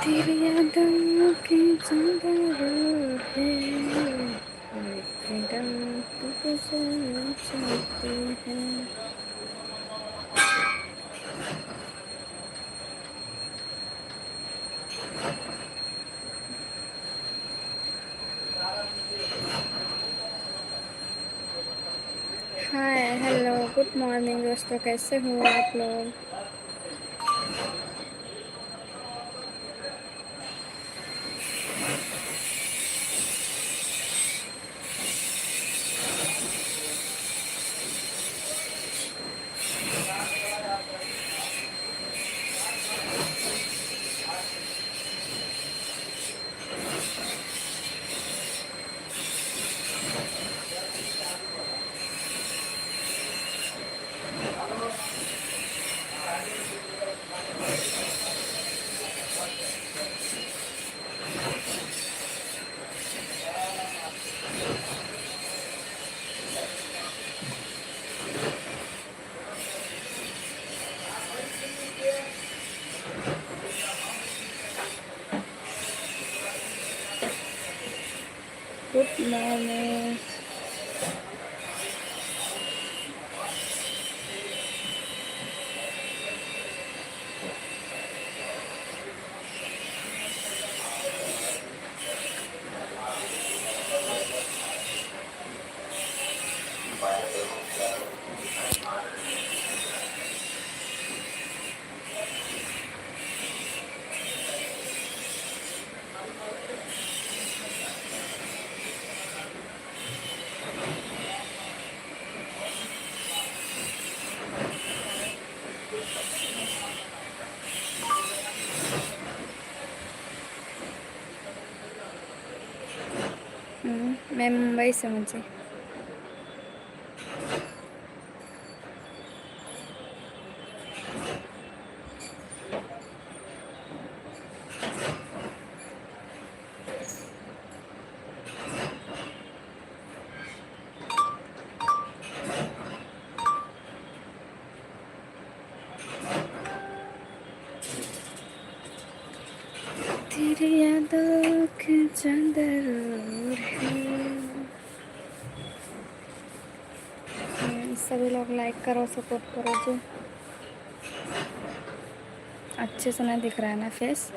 तेरी यादों की चादर है लेकिन तू गुजर जाती है। हाय हेलो गुड मॉर्निंग दोस्तों, कैसे हो आप लोग। Good morning. मैं मुंबई से हूँ जी। तेरी यादों की चादर है। सभी लोग लाइक करो, सपोर्ट करो जी। अच्छे से नहीं दिख रहा है ना, फेस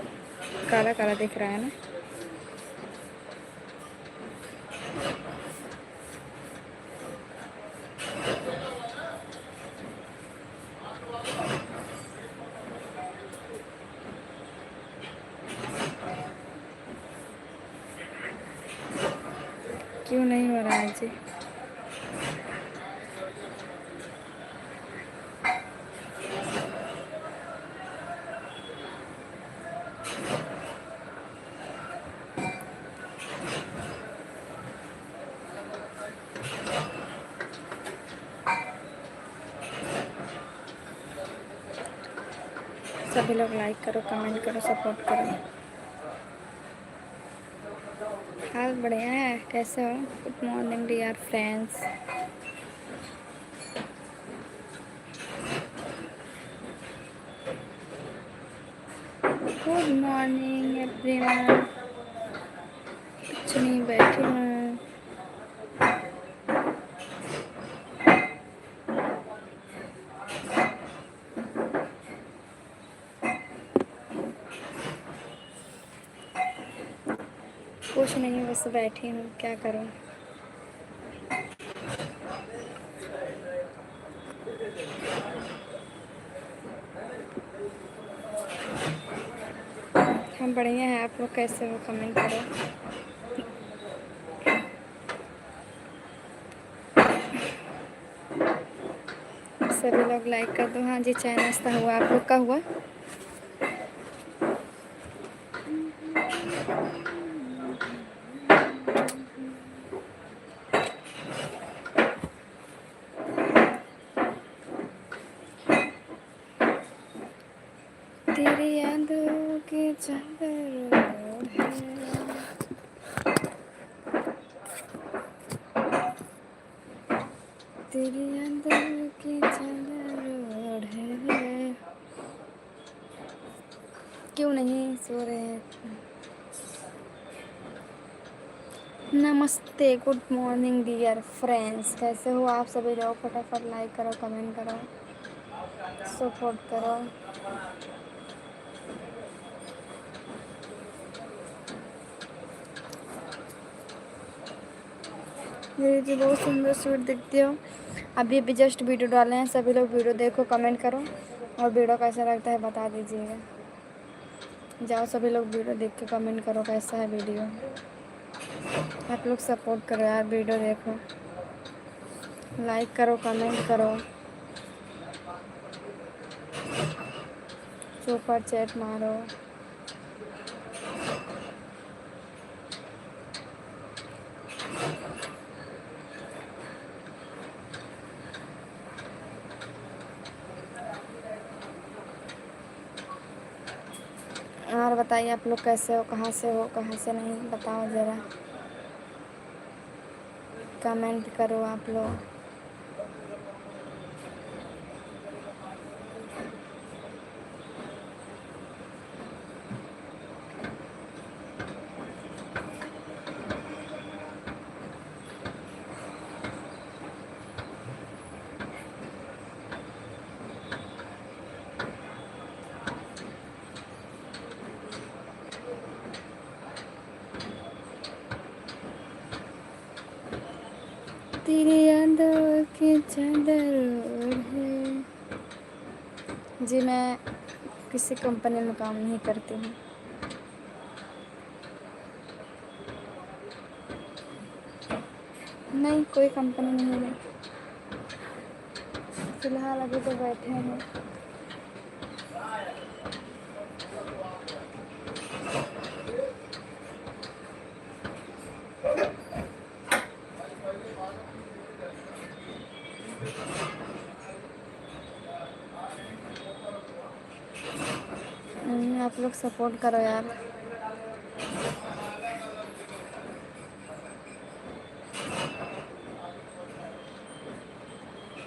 काला काला दिख रहा है ना। क्यों नहीं हो रहा है जी। सभी लोग लाइक करो, कमेंट करो, सपोर्ट करो। हाल बढ़िया है, कैसे हो। Good morning dear friends. Good morning everyone. कुछ नहीं, बैठी हूँ। कुछ नहीं, बस बैठी हूँ, क्या करूँ। हम बढ़िया हैं, आप लोग कैसे हो, कमेंट करो। सभी लोग लाइक कर दो। हाँ जी, चाय नाश्ता हुआ, आप लोग का हुआ। तेरी यादों की चादर है। तेरी यादों की चादर है। क्यों नहीं, सो रहे हैं। नमस्ते, गुड मॉर्निंग डियर फ्रेंड्स, कैसे हो आप सभी लोग? फटाफट लाइक करो, कमेंट करो, सपोर्ट करो। मेरी जी बहुत सुंदर स्वीट दिखती हो। अभी अभी जस्ट वीडियो डाले हैं, सभी लोग वीडियो देखो, कमेंट करो और वीडियो कैसा लगता है बता दीजिएगा। जाओ सभी लोग वीडियो देख के कमेंट करो कैसा है वीडियो। आप लोग सपोर्ट करो यार, वीडियो देखो, लाइक करो, कमेंट करो, सुपर चैट मारो। और बताइए आप लोग कैसे हो, कहाँ से हो, कहाँ से नहीं, बताओ ज़रा, कमेंट करो आप लोग। तेरी यादों की चादर है। जी मैं किसी कंपनी में काम नहीं करती हूँ। नहीं, कोई कंपनी नहीं है फिलहाल, अभी तो बैठे हैं। आप लोग सपोर्ट करो यार।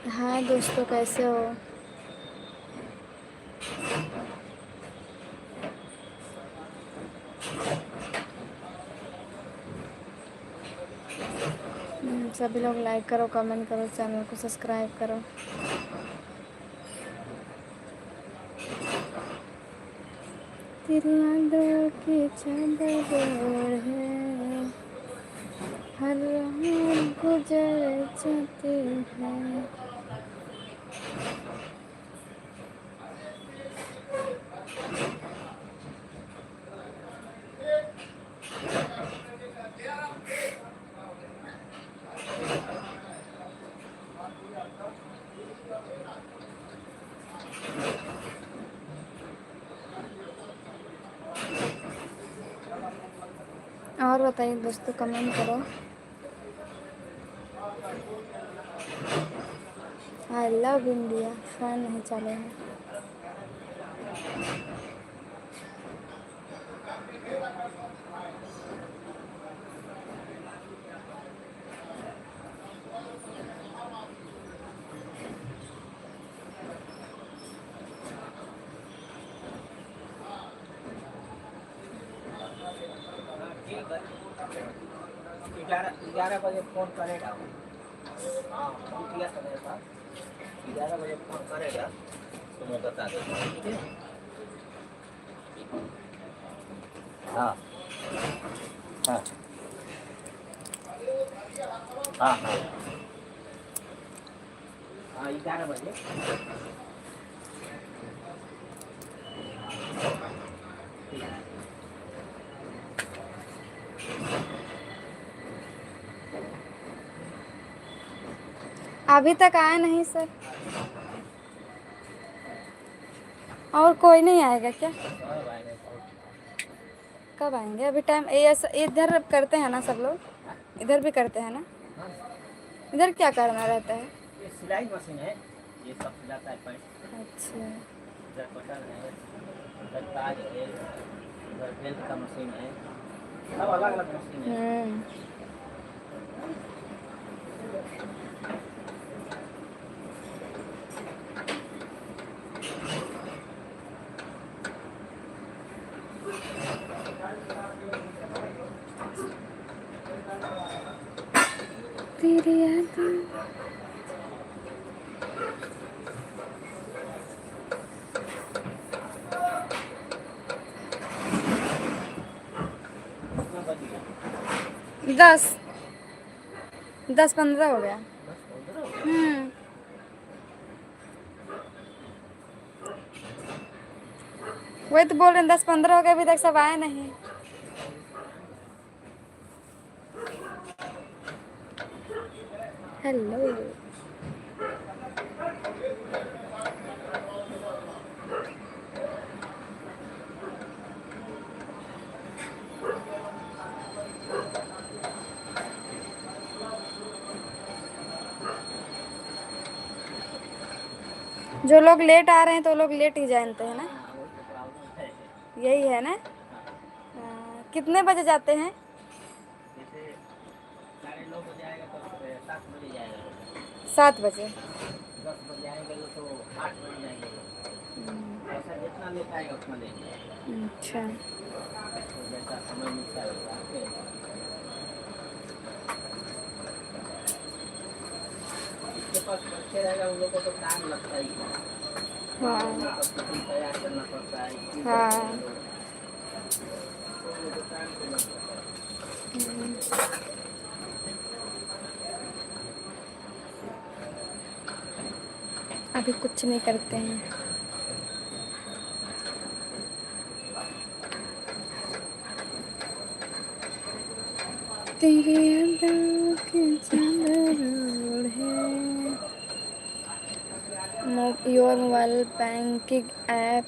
हाँ दोस्तों, कैसे हो? सभी लोग लाइक करो, कमेंट करो, चैनल को सब्सक्राइब करो। तेरी यादों की चादर है, हर रात गुजर जाती है। और बताइए दोस्तों, कमेंट करो। आई लव इंडिया फैन नहीं चले हैं। ग्यारह बजे फोन करेगा। हाँ, किया था मेरे पास। 11 बजे फोन करेगा तो मैं बता दूँगा, ठीक है? हाँ हाँ हाँ हाँ हाँ, 11 बजे। अभी तक आया नहीं सर। और कोई नहीं आएगा क्या? कब आएंगे? अभी टाइम इधर करते हैं ना सब लोग, इधर भी करते हैं ना। इधर क्या करना रहता है? ये सिलाई मशीन है, ये सब सिलाता है पैंट। अच्छा। इधर बटन है, इधर ताज है, इधर बेल्ट का मशीन है, सब अलग अलग मशीन है। तेरी याद 10-15 हो गया। 10-15 हो गया। वही तो बोल रहे हैं 10-15 हो गया, अभी तक सब आए नहीं। हेलो जो लोग लेट आ रहे हैं तो लोग लेट ही जानते हैं ना, हाँ, वही तो प्रॉब्लम है। यही है ना। हाँ, कितने बजे जाते हैं? जैसे 9:30 बजे आएगा तो 7 बजे जाएगा लोग। 7 बजे। 10 बजे आएंगे लोग तो 8 बजे जाएंगे लोग। ऐसा जितना लेट आएगा उतना लेंगे। अच्छा। तो जैसा समय मिलता है वैसा आते हैं। जिसके पास बच्चे रहेगा उन लोग को तो टाइम लगता ही है। उन हाँ लोग का टिफिन तैयार करना पड़ता है, स्कूल जाते हैं हाँ। लोग, तो उन लोग को टाइम तो लग जाता है। अभी कुछ नहीं करते हैं। तेरे अदा के चांदर है। Your mobile banking app.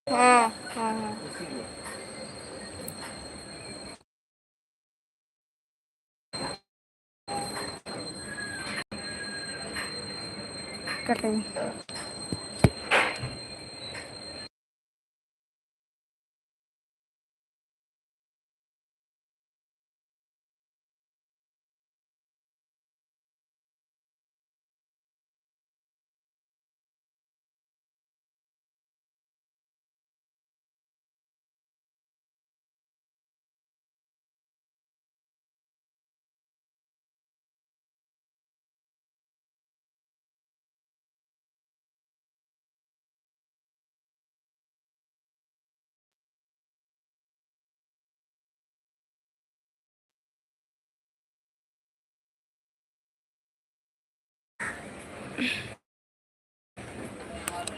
हाँ हाँ हाँ। इसीलिए कटें।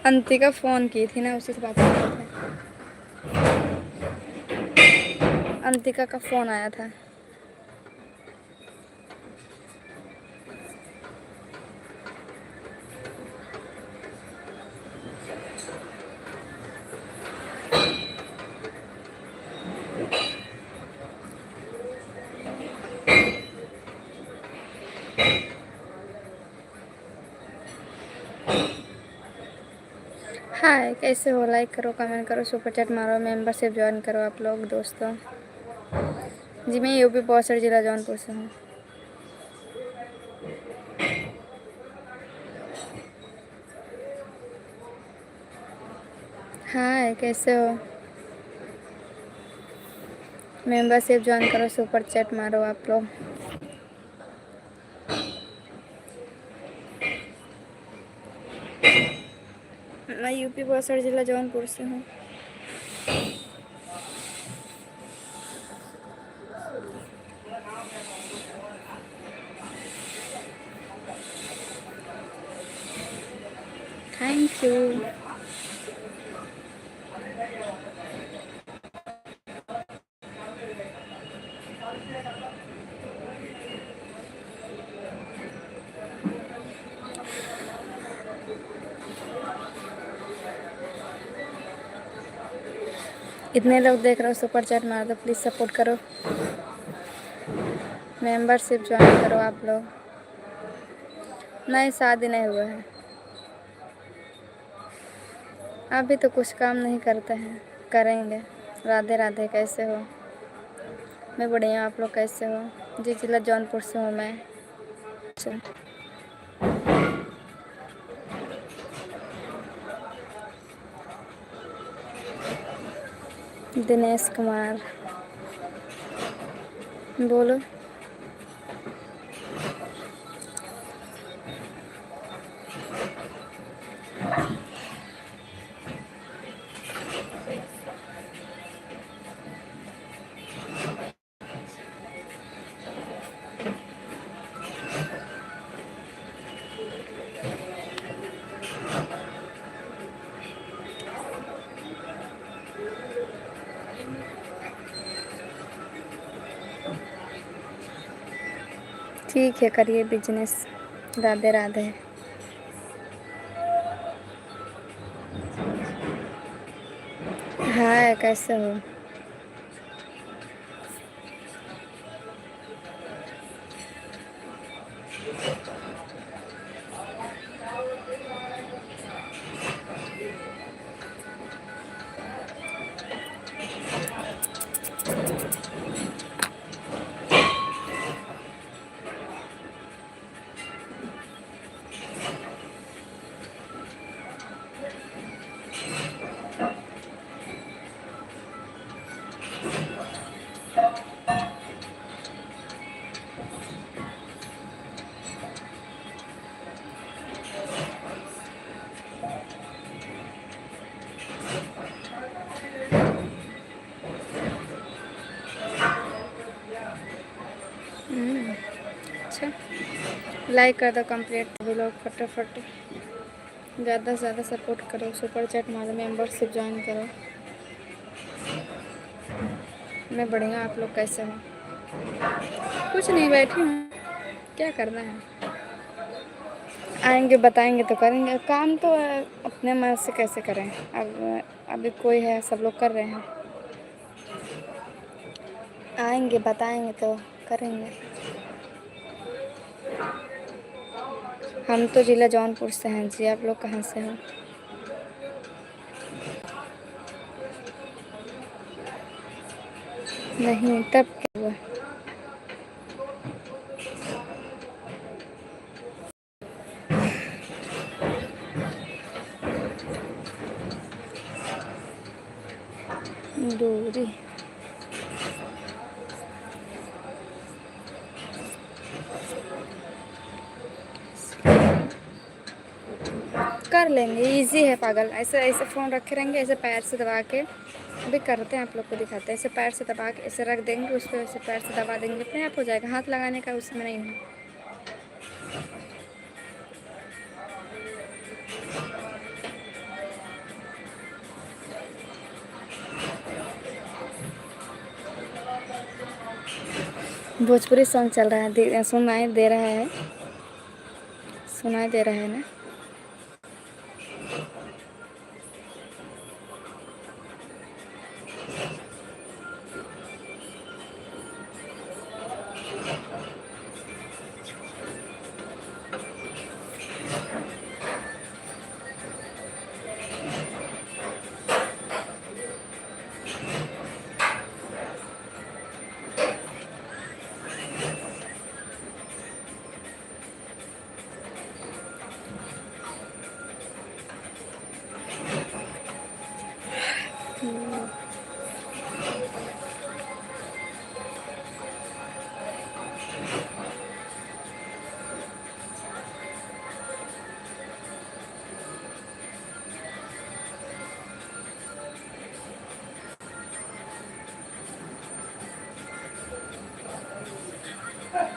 अंतिका फ़ोन की थी ना, उसी से बात कर रहे थे। अंतिका का फ़ोन आया था। हाय, कैसे हो? लाइक करो, कमेंट करो, सुपर चैट मारो, मेंबरशिप ज्वाइन करो आप लोग दोस्तों। जी मैं यूपी पौसर जिला जौनपुर से हूँ। हाय, कैसे हो? मेंबरशिप ज्वाइन करो, सुपर चैट मारो आप लोग। मैं यूपी बक्सर जिला जौनपुर से हूँ। Thank you. इतने लोग देख रहे हो, सुपर चैट मार दो प्लीज़, सपोर्ट करो, मेंबरशिप ज्वाइन करो आप लोग। नहीं, शादी नहीं हुआ है अभी तो, कुछ काम नहीं करते हैं, करेंगे। राधे राधे, कैसे हो? मैं बढ़िया, आप लोग कैसे हो? जी, जिला जौनपुर से हूँ मैं। अच्छा, दिनेश कुमार, बोलो। ठीक है, करिए बिजनेस। राधे राधे। हाय, कैसे हो? अच्छा, लाइक कर दो कंप्लीट सभी लोग फटाफट। ज़्यादा से ज़्यादा सपोर्ट करो, सुपर चैट मारो, मेंबरशिप ज्वाइन करो। मैं बढ़िया, आप लोग कैसे हो? कुछ नहीं, बैठी हूँ, क्या करना है? आएंगे बताएंगे तो करेंगे, काम तो अपने मन से कैसे करें। अब अभी कोई है, सब लोग कर रहे हैं। आएंगे बताएंगे तो करेंगे। हम तो जिला जौनपुर से हैं जी, आप लोग कहाँ से हो? नहीं, तब क्या हुआ? दूरी कर लेंगे, इजी है पागल। ऐसे ऐसे फ़ोन रखे रहेंगे, ऐसे पैर से दबा के, अभी करते हैं, आप लोग को दिखाते हैं। ऐसे पैर से दबा के ऐसे रख देंगे, उस पर ऐसे पैर से दबा देंगे, अपने आप हो जाएगा। हाथ लगाने का उसमें नहीं है। भोजपुरी सॉन्ग चल रहा है, सुनाई दे रहा है, सुनाई दे रहा है ना? नमस्ते,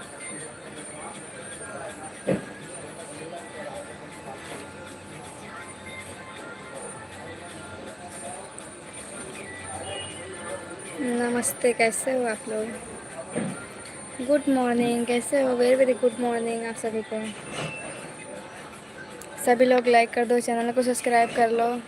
कैसे हो आप लोग? गुड मॉर्निंग, कैसे हो? वेरी वेरी गुड मॉर्निंग आप सभी को। सभी लोग लाइक कर दो, चैनल को सब्सक्राइब कर लो।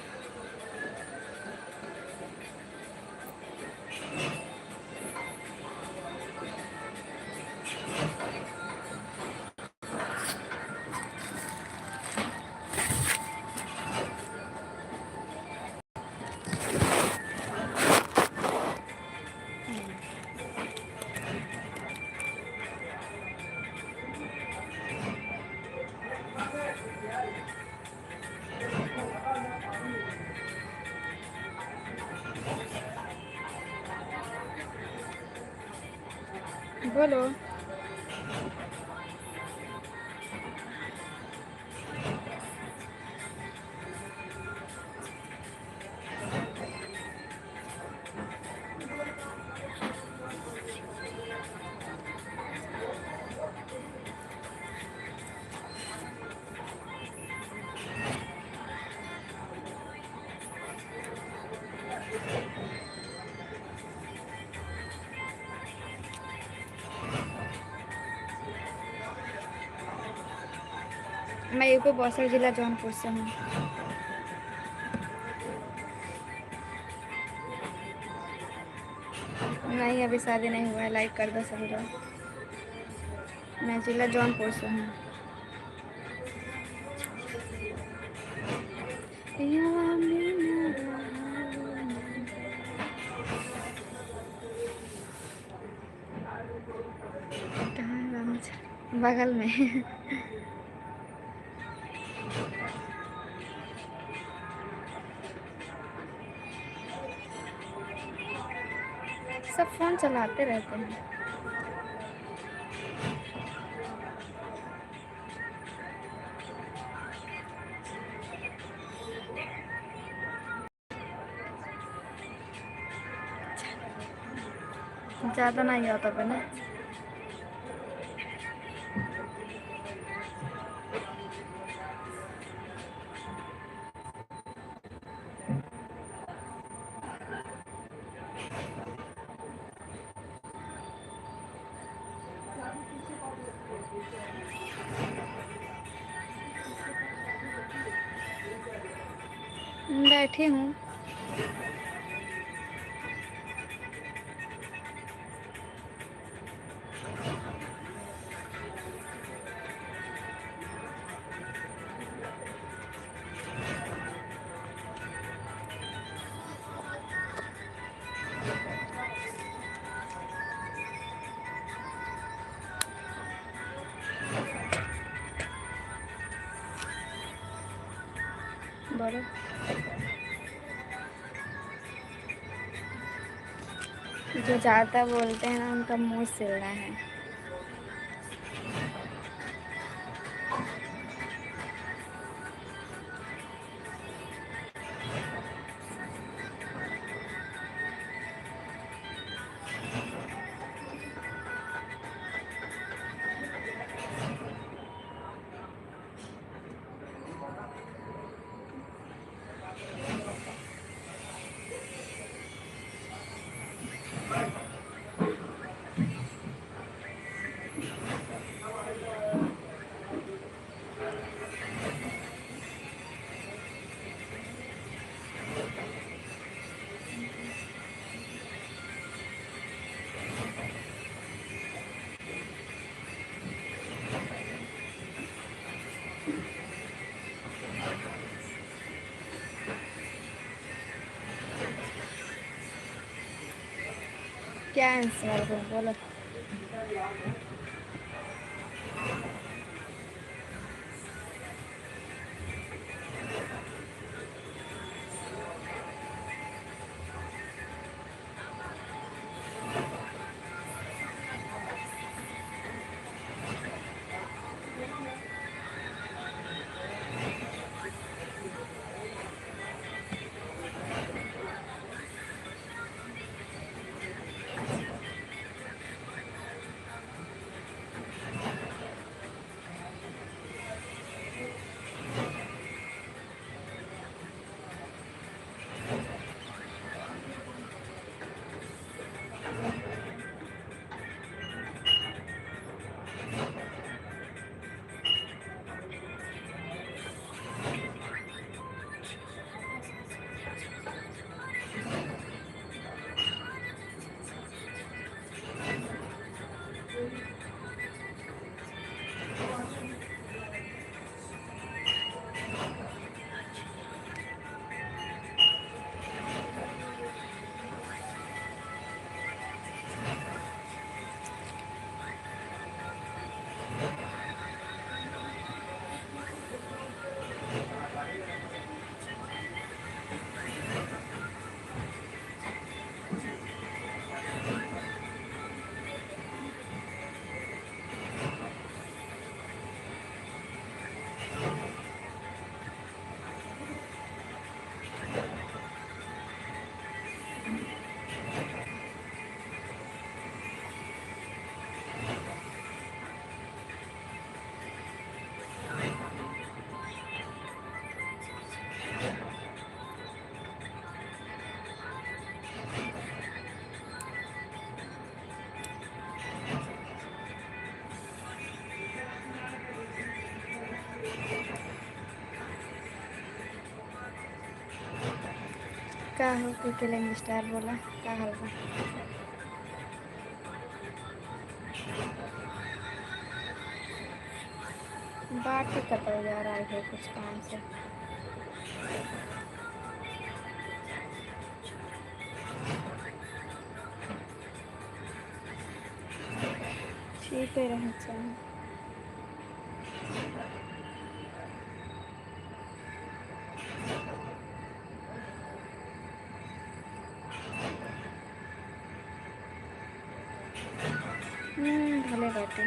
बोलो। मैं यूपी बौसर जिला जौनपुर से हूँ। नहीं, अभी शादी नहीं हुआ है। लाइक कर दो सभी लोग। मैं जिला जौनपुर से हूँ। बगल में। सब फोन चलाते रहते हैं। ज़्यादा नहीं होता बना। बैठी हूँ। बोलो। जो ज़्यादा बोलते हैं ना, उनका मुंह सिलना है। क्या आंसर बोलो। का हो कि फिल्म स्टार बोला का हाल बा? बात ही कतई जा रहा है कुछ काम से। ठीक है रहे चाहिए। भले बाटे।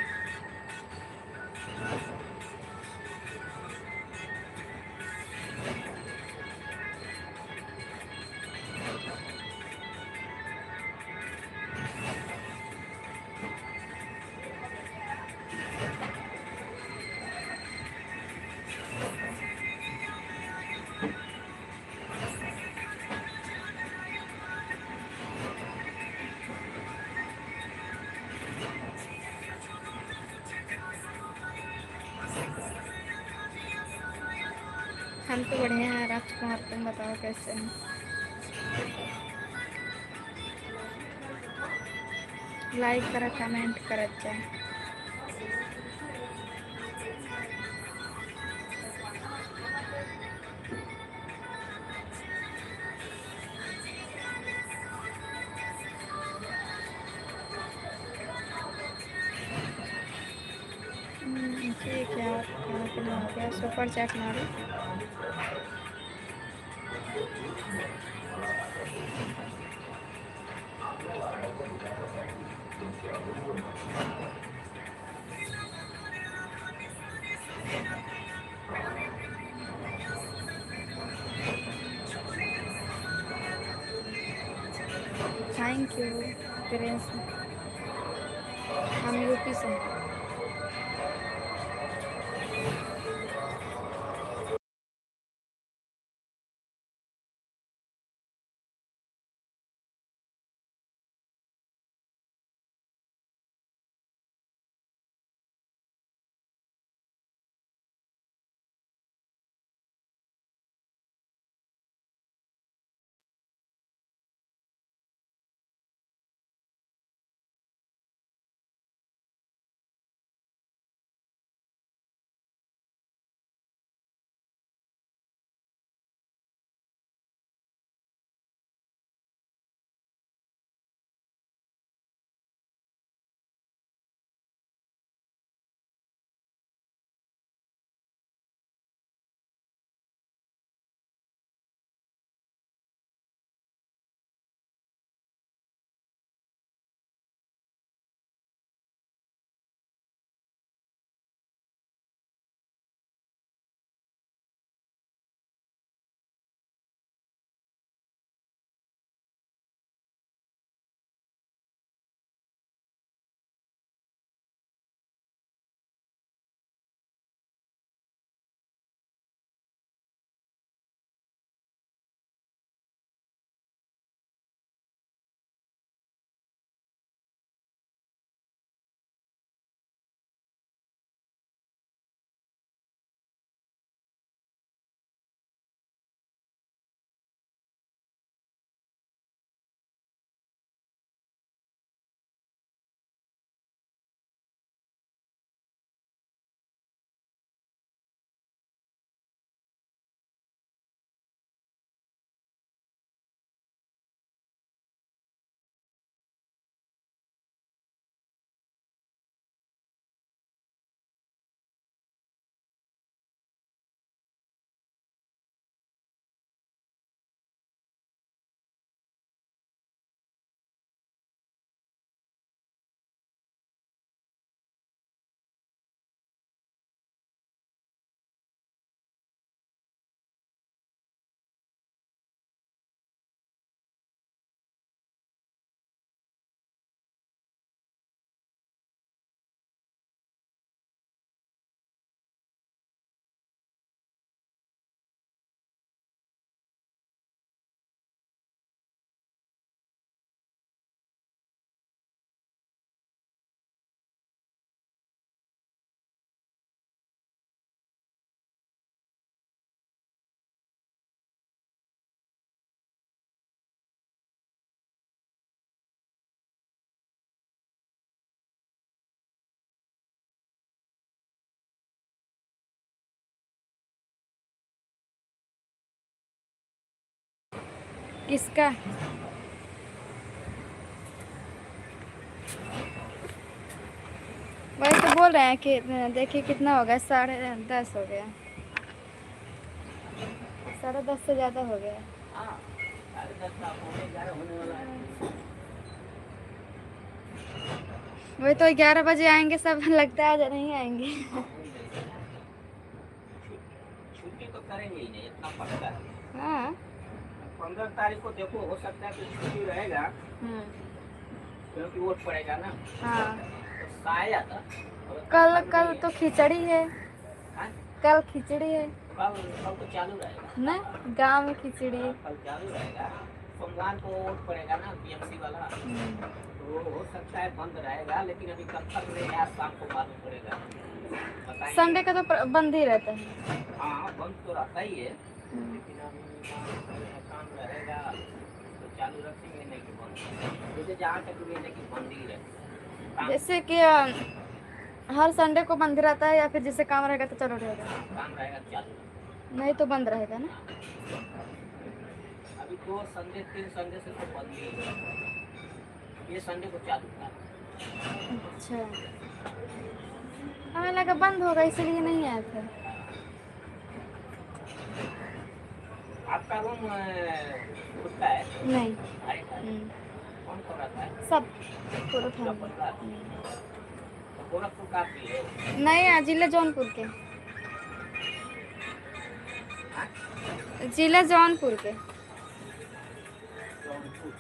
हम तो बढ़िया हैं राजकुमार, तुम बताओ कैसे हैं? लाइक करा कमेंट करत जाए। ठीक है, और खाना पीना हो गया? सुपर चैट मारो। Thank you Prince. हम यूपी से हैं। किसका? वही तो बोल रहे हैं कि देखिए कितना हो गया, 10:30 हो गया, 10:30 से ज़्यादा हो गया। हाँ 10:30 का 11 होने वाला है। वही तो 11 बजे आएंगे सब, लगता है आज नहीं आएंगे। छुट्टी तो करेंगे ही नहीं, इतना पक्का है। हाँ 15 तारीख को देखो, हो सकता है कि छुट्टी रहेगा, क्योंकि वोट पड़ेगा ना। हाँ तो शायद कल कल तो खिचड़ी है, हाँ? कल खिचड़ी है कल कल तो चालू रहेगा ना, गांव में खिचड़ी। कल चालू रहेगा। सोमवार को वोट पड़ेगा ना बीएमसी वाला, तो हो सकता है बंद रहेगा, लेकिन अभी कब तक नहीं, आज शाम को मालूम पड़ेगा। बताएंगे। संडे का तो बंद ही रहता है। हाँ बंद तो रहता ही है, लेकिन अभी काम रहेगा तो चालू रखेंगे, नहीं कि बंद। जैसे जहाँ तक भी है कि बंद ही रहेगा। जैसे कि हर संडे को बंद रहता है, या फिर जिसे काम रहेगा तो चलो रहेगा, काम रहेगा तो चालू, नहीं तो बंद रहेगा ना। अभी 2 संडे 3 संडे से तो बंद ही है, ये संडे को चालू था। अच्छा, हमें लगा बंद होगा इसलिए नहीं आया था। आपका रूम खुद का है? नहीं। भाई का? कौन कौन रहता है? सब पूरा पूरा परिवार? तो गोरखपुर का आप भी है? नहीं, जिला जौनपुर के, हाँ? जिला जौनपुर के। जौनपुर।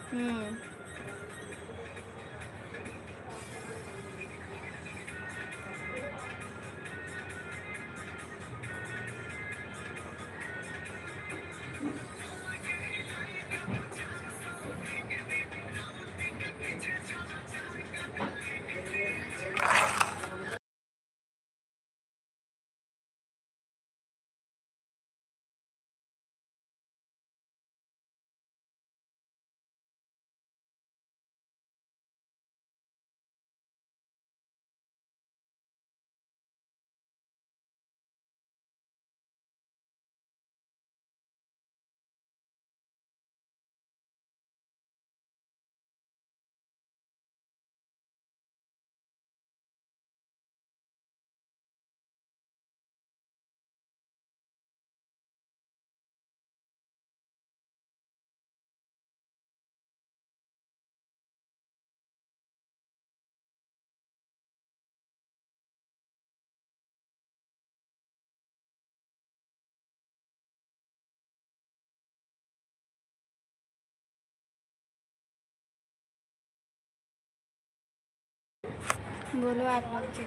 बोलो आप लोग जी।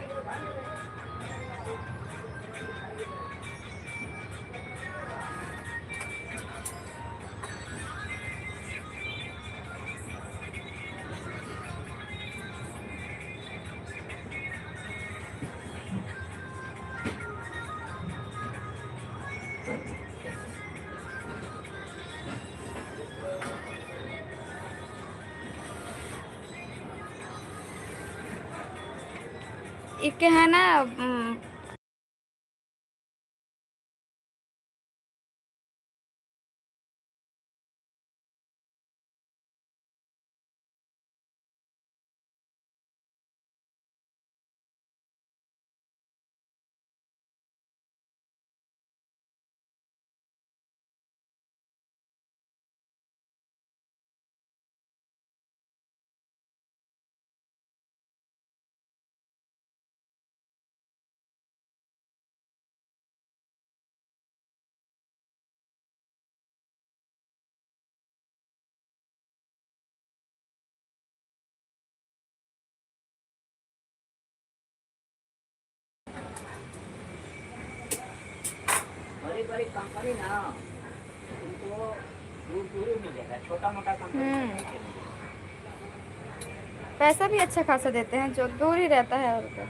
एक है ना बड़ी बड़ी कंपनी ना, उनको दूर दूर ही मिलेगा, छोटा मोटा कंपनी नहीं मिलेगा। पैसा भी अच्छा खासा देते हैं, जो दूर ही रहता है और क्या।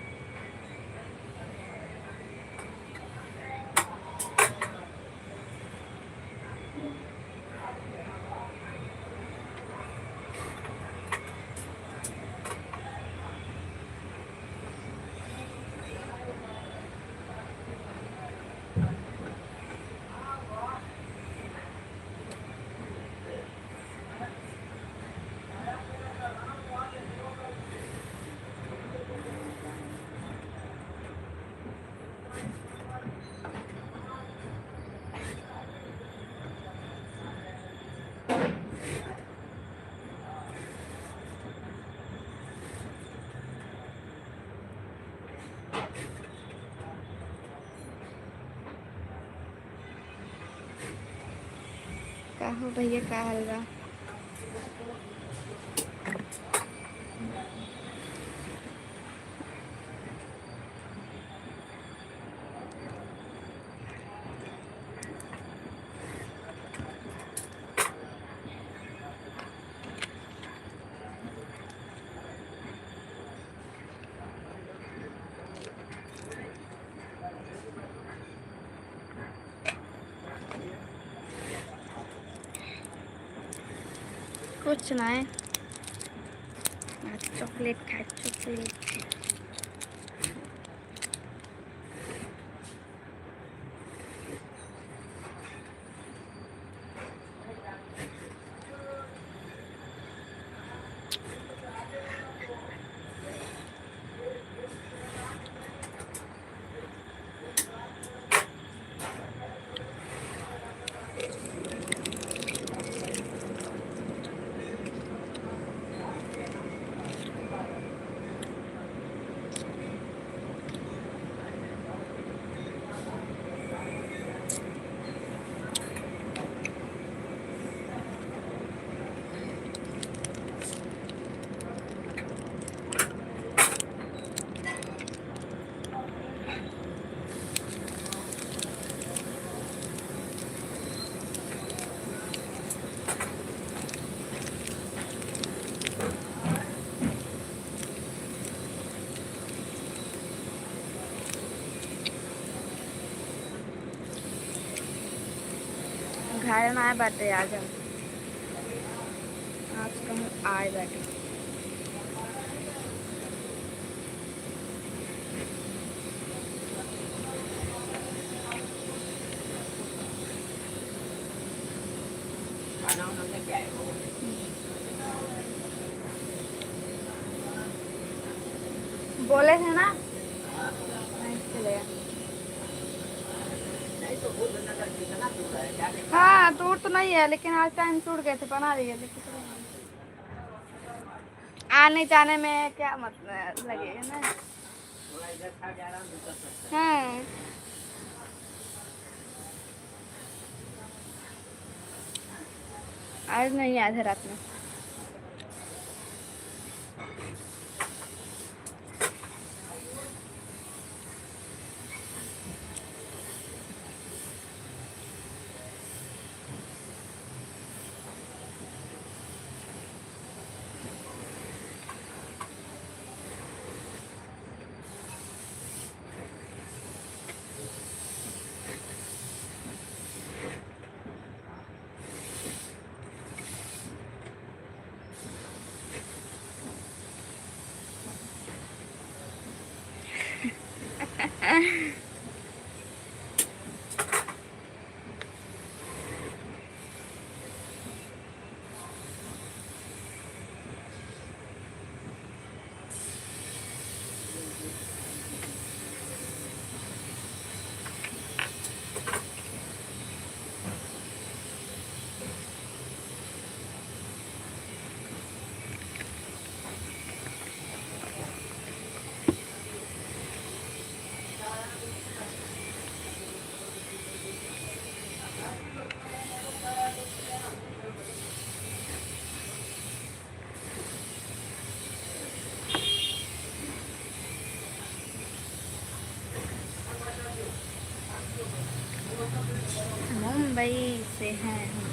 हो भैया का हाल बा? कुछ ना है, चॉकलेट खाए चॉकलेट। घर ना आए बाटे आज हम, आज कहीं आए बाटे। खाना वाना लेके आए हो? बोले थे ना हाँ, नहीं चलेगा। नहीं तो भूल नगर कितना दूर है, जाने का। हाँ दूर तो नहीं है, लेकिन आज टाइम छूट गए थे, बना लिए लेकिन आने जाने में क्या मतलब लगेगा ना। थोड़ा इधर खा के आराम भी कर सकते हाँ आज नहीं आया था रात में। मुंबई से हैं हम।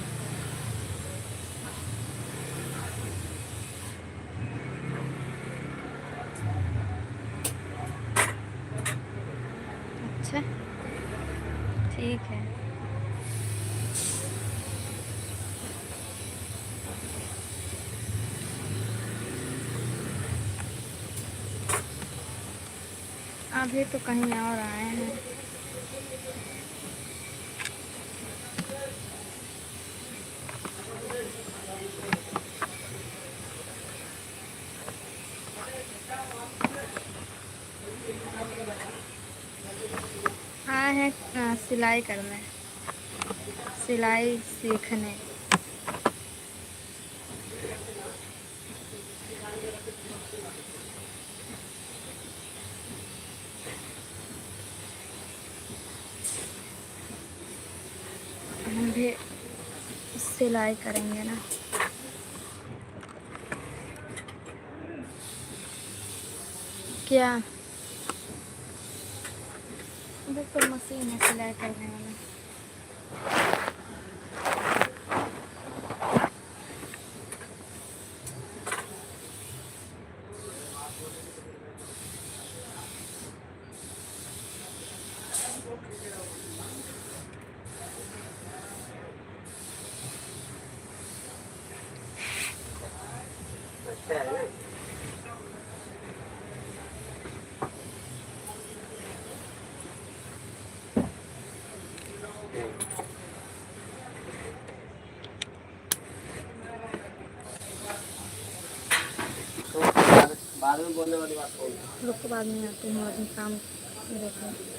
अच्छा ठीक है। अभी तो कहीं और आए हैं। आए हैं सिलाई करने, सिलाई सीखने। हम भी सिलाई करेंगे ना। क्या देखो मशीन है सिलाई करने वाला। अच्छा है ना। तो बाद में बोलने वाली बात होगी। लोग को बाद में आते हैं और काम देखो।